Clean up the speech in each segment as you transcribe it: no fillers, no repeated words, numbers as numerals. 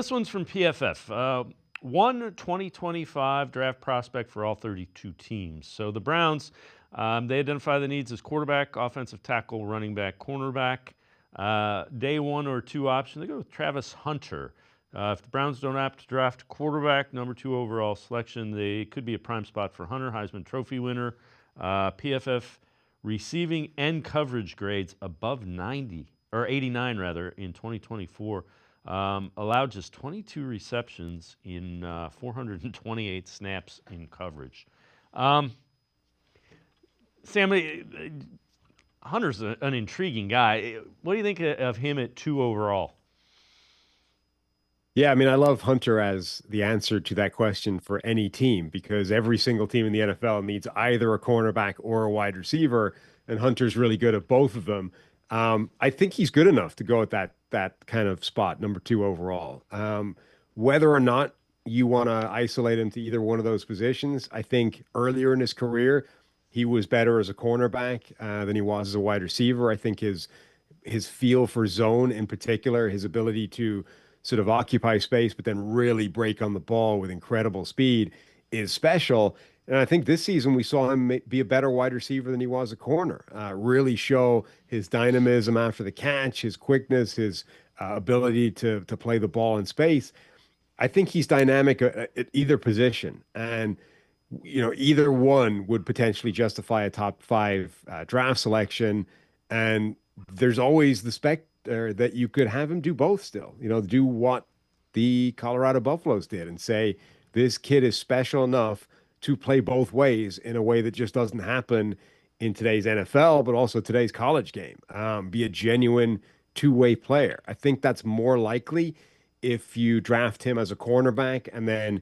This one's from PFF. One 2025 draft prospect for all 32 teams. So the Browns, they identify the needs as quarterback, offensive tackle, running back, cornerback. Day one or two option, they go with Travis Hunter. If the Browns don't opt to draft a quarterback, number 2 overall selection, they could be a prime spot for Hunter, Heisman Trophy winner. PFF receiving and coverage grades above 90 or 89 rather in 2024. Allowed just 22 receptions in 428 snaps in coverage. Sam, Hunter's an intriguing guy. What do you think of him at 2 overall? Yeah, I mean, I love Hunter as the answer to that question for any team because every single team in the NFL needs either a cornerback or a wide receiver, and Hunter's really good at both of them. I think he's good enough to go at that kind of spot, number 2 overall. Whether or not you want to isolate him to either one of those positions, I think earlier in his career he was better as a cornerback than he was as a wide receiver. I think his feel for zone in particular, his ability to sort of occupy space, but then really break on the ball with incredible speed is special. And I think this season we saw him be a better wide receiver than he was a corner. Really show his dynamism after the catch, his quickness, his ability to play the ball in space. I think he's dynamic at either position, and either one would potentially justify a top 5 draft selection. And there's always the specter that you could have him do both still, do what the Colorado Buffaloes did and say, this kid is special enough to play both ways in a way that just doesn't happen in today's NFL, but also today's college game. Be a genuine two-way player. I think that's more likely if you draft him as a cornerback and then,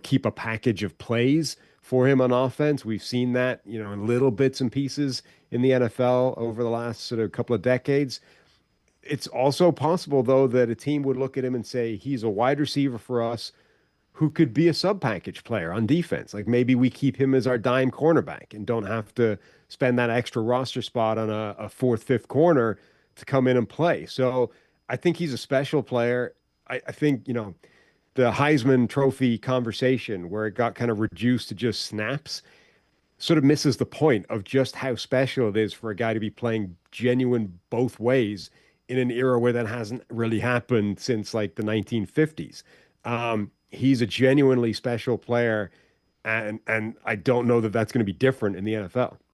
keep a package of plays for him on offense. We've seen that, in little bits and pieces in the NFL over the last sort of couple of decades. It's also possible, though, that a team would look at him and say, he's a wide receiver for us who could be a sub package player on defense. Like maybe we keep him as our dime cornerback and don't have to spend that extra roster spot on a fourth, fifth corner to come in and play. So I think he's a special player. I think, the Heisman Trophy conversation where it got kind of reduced to just snaps sort of misses the point of just how special it is for a guy to be playing genuine both ways in an era where that hasn't really happened since like the 1950s. He's a genuinely special player, and I don't know that that's going to be different in the NFL.